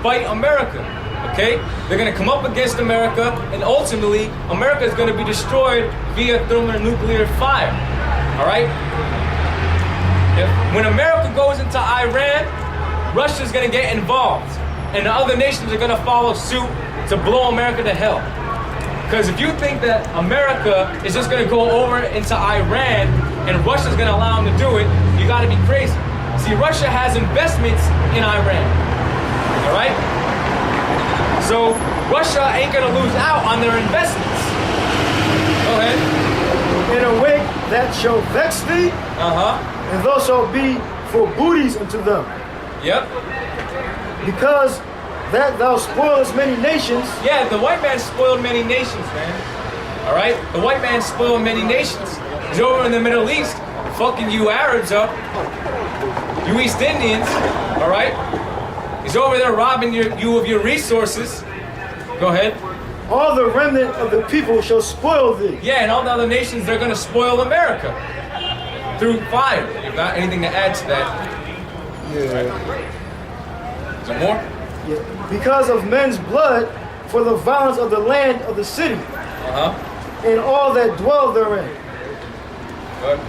fight America. Okay? They're going to come up against America, and ultimately, America is going to be destroyed via thermonuclear fire. All right? When America goes into Iran, Russia's going to get involved, and the other nations are going to follow suit to blow America to hell. Because if you think that America is just going to go over into Iran and Russia's going to allow them to do it, you got to be crazy. See, Russia has investments in Iran. All right? So Russia ain't going to lose out on their investments. Go ahead. In a way that shall vex thee, and thou shalt be for booties unto them. Yep. Because that thou spoilest many nations. Yeah, the white man spoiled many nations, man. All right? The white man spoiled many nations. He's over in the Middle East, fucking you Arabs up, you East Indians, all right? He's over there robbing you of your resources. Go ahead. All the remnant of the people shall spoil thee. Yeah, and all the other nations, they're going to spoil America through fire. You've got anything to add to that? Yeah. Is there more? Yeah. Because of men's blood, for the violence of the land of the city, and all that dwell therein. Good.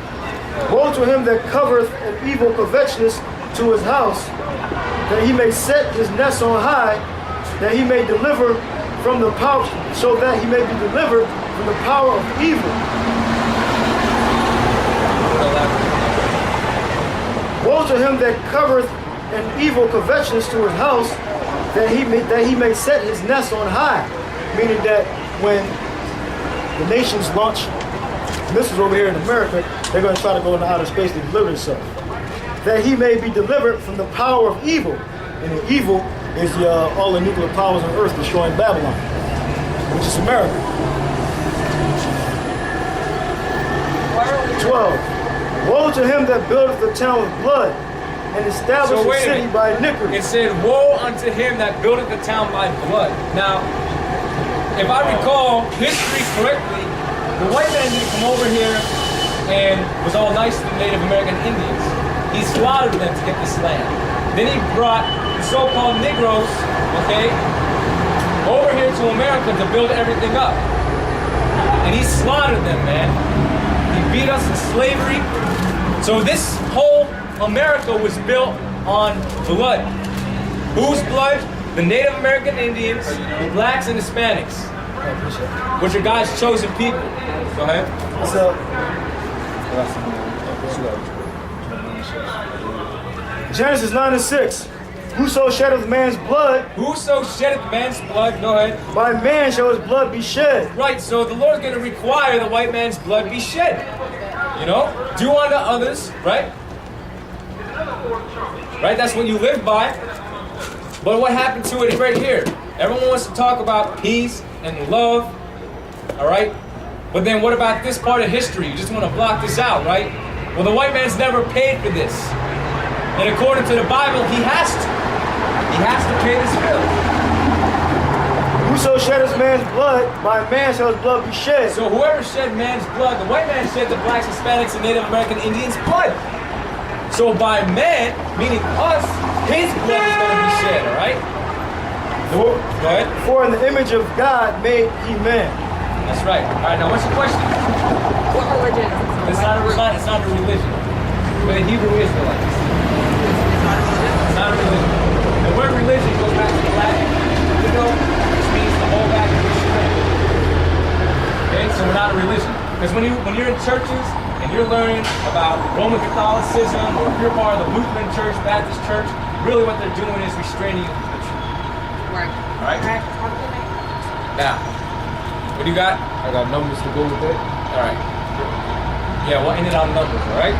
Woe to him that covereth an evil covetousness to his house, that he may set his nest on high, that he may deliver from the power, so that he may be delivered from the power of evil. Woe to him that covereth an evil covetousness to his house, that he may set his nest on high. Meaning that when the nations launch missiles over here in America, they're going to try to go into outer space to deliver themselves. That he may be delivered from the power of evil. And the evil is all the nuclear powers on earth destroying Babylon, which is America. 12. Woe to him that buildeth the town with blood, and establish the city by iniquity. It said, woe unto him that buildeth the town by blood. Now, if I recall history correctly, the white man didn't come over here and was all nice to the Native American Indians. He slaughtered them to get this land. Then he brought the so-called Negroes, okay, over here to America to build everything up. And he slaughtered them, man. He beat us in slavery. So this whole America was built on blood. Whose blood? The Native American Indians, the blacks and Hispanics, which are God's chosen people. Go ahead. So, Genesis 9:6. Whoso sheddeth man's blood, whoso sheddeth man's blood, go ahead. By man shall his blood be shed. Right, so the Lord's going to require the white man's blood be shed. You know? Do unto others, right? Right, that's what you live by. But what happened to it right here? Everyone wants to talk about peace and love, all right? But then what about this part of history? You just want to block this out, right? Well, the white man's never paid for this. And according to the Bible, he has to. He has to pay this bill. Whoso sheddeth man's blood, by man shall his blood be shed. So whoever shed man's blood, the white man shed the blacks, Hispanics, and Native American Indians' blood. So by man, meaning us, his blood is going to be shed, all right? Go ahead. For in the image of God made he man. That's right. All right, now what's your question? What religion is it? It's not a religion. We're the Hebrew Israelites. It's not a religion. The word religion goes back to the Latin, which means to hold back and restrain. Okay, so we're not a religion. Because when you're in churches and you're learning about Roman Catholicism, or if you're part of the Lutheran Church, Baptist Church, really what they're doing is restraining you from the truth. Right. All right? Now, what do you got? I got numbers to go with that. All right. Yeah, we'll end it on numbers, all right?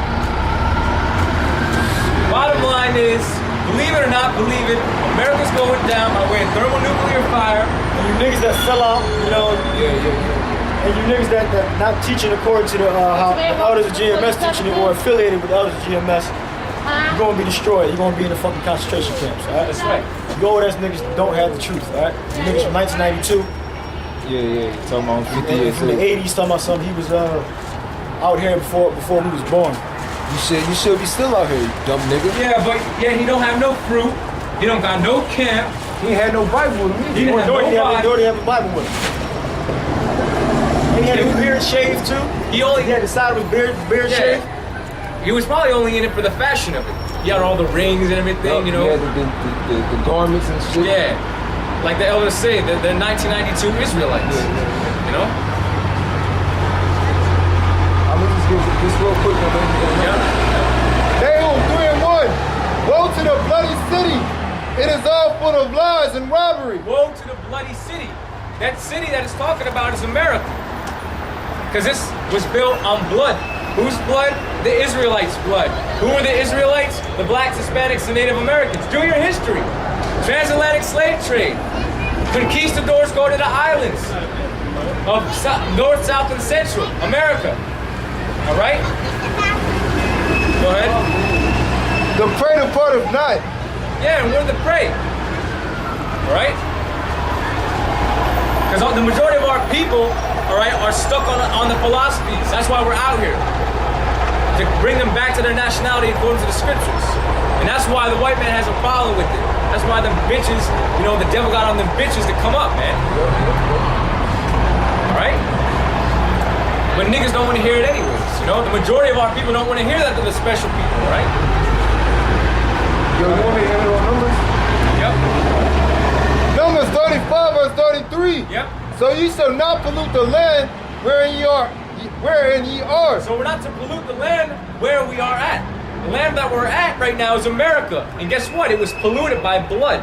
Bottom line is, believe it or not believe it, America's going down by way of thermonuclear fire. And you niggas that fell out, you know, and you niggas that not teaching according to the how the elders of GMS teaching it, or affiliated with the elders of GMS, you're going to be destroyed. You're going to be in the fucking concentration camps, all right? That's right. You go where those niggas don't have the truth, all right? You niggas from 1992. Yeah. Talking about 50 years from the 80s, talking about something. He was out here before we was born. You should be still out here, you dumb nigga. Yeah, but he don't have no fruit. He don't got no camp. He ain't had no Bible with him. He didn't have Nor did he nobody. have a Bible with him. And he had his beard shaved too. He only He had the side of his beard shaved. He was probably only in it for the fashion of it. He had all the rings and everything, you know. He had the garments and shit. Yeah, like the elders say, the 1992 Israelites. You know. I'm gonna just give this real quick. Yeah. Nahum 3 and 1. Woe to the bloody city. It is all full of lies and robbery. Woe to the bloody city. That city that it's talking about is America. Because this was built on blood. Whose blood? The Israelites' blood. Who were the Israelites? The blacks, Hispanics, and Native Americans. Do your history. Transatlantic slave trade. Conquistadors go to the islands of North, South, and Central America. All right? Go ahead. The prey departeth not. Yeah, and we're the prey. All right? Because the majority of our people, all right, are stuck on the philosophies. That's why we're out here. To bring them back to their nationality according to the scriptures. And that's why the white man has a problem with it. That's why them bitches, you know, the devil got on them bitches to come up, man. All right? But niggas don't want to hear it anyways, you know? The majority of our people don't want to hear that they're the special people, right? Yo, you want me to handle on numbers? Yep. Numbers 35 verse 33. Yep. So ye shall not pollute the land wherein ye are. So we're not to pollute the land where we are at. The land that we're at right now is America. And guess what? It was polluted by blood.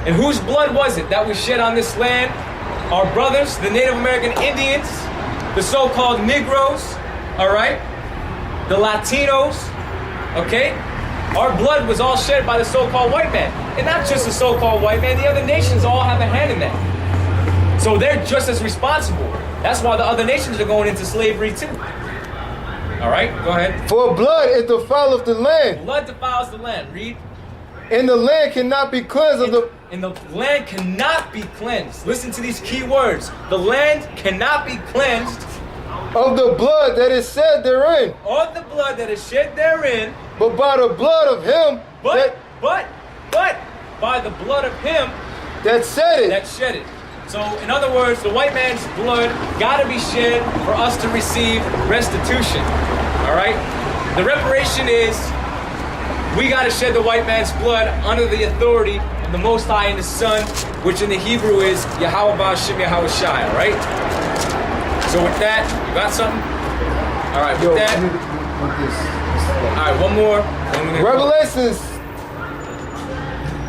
And whose blood was it that was shed on this land? Our brothers, the Native American Indians, the so-called Negroes, all right? The Latinos, okay? Our blood was all shed by the so-called white man. And not just the so-called white man, the other nations all have a hand in that. So they're just as responsible. That's why the other nations are going into slavery too. All right, go ahead. For blood it defileth the land, Blood defiles the land. Read. and the land cannot be cleansed of the. And the land cannot be cleansed. Listen to these key words. The land cannot be cleansed Of the blood that is shed therein, of the blood that is shed therein, but by the blood of him but by the blood of him that said it. that shed it. So, in other words, the white man's blood got to be shed for us to receive restitution. All right? The reparation is we got to shed the white man's blood under the authority of the Most High and His Son, which in the Hebrew is Yahweh Ba'Shem Yahweh Shai. All right? So with that, you got something? All right, with that. All right, one more. Revelations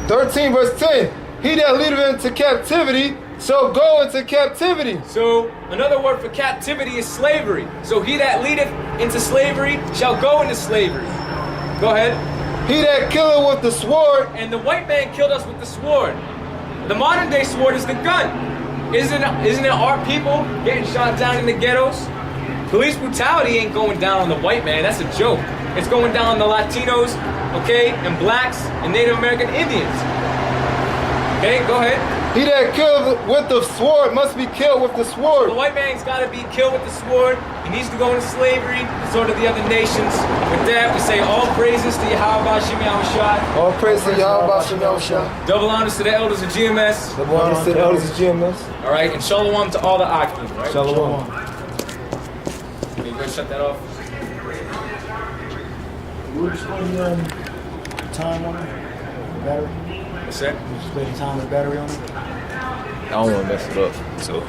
13 verse 10. He that leadeth into captivity shall go into captivity. So another word for captivity is slavery. So he that leadeth into slavery shall go into slavery. Go ahead. He that killeth with the sword, And the white man killed us with the sword. The modern day sword is the gun. Isn't it our people getting shot down in the ghettos? Police brutality ain't going down on the white man. That's a joke. It's going down on the Latinos, okay, and blacks and Native American Indians. Okay, go ahead. he that killeth with the sword must be killed with the The sword. white man's got to be killed with the sword. He needs to go into slavery, so do the other nations. With that, we say all praises to Yahweh Ba'Shem Yahweh Shai. All praise to Yahweh Ba'Shem Yahushua. Double honors to the elders of GMS. The one to the elders of GMS. All right, and shalom to all the Akim. Right? Shalom. Can you go ahead and shut that off? We'll display the time on it. Battery. What's that? We'll display the time of the battery on it. I don't want to mess it up. So.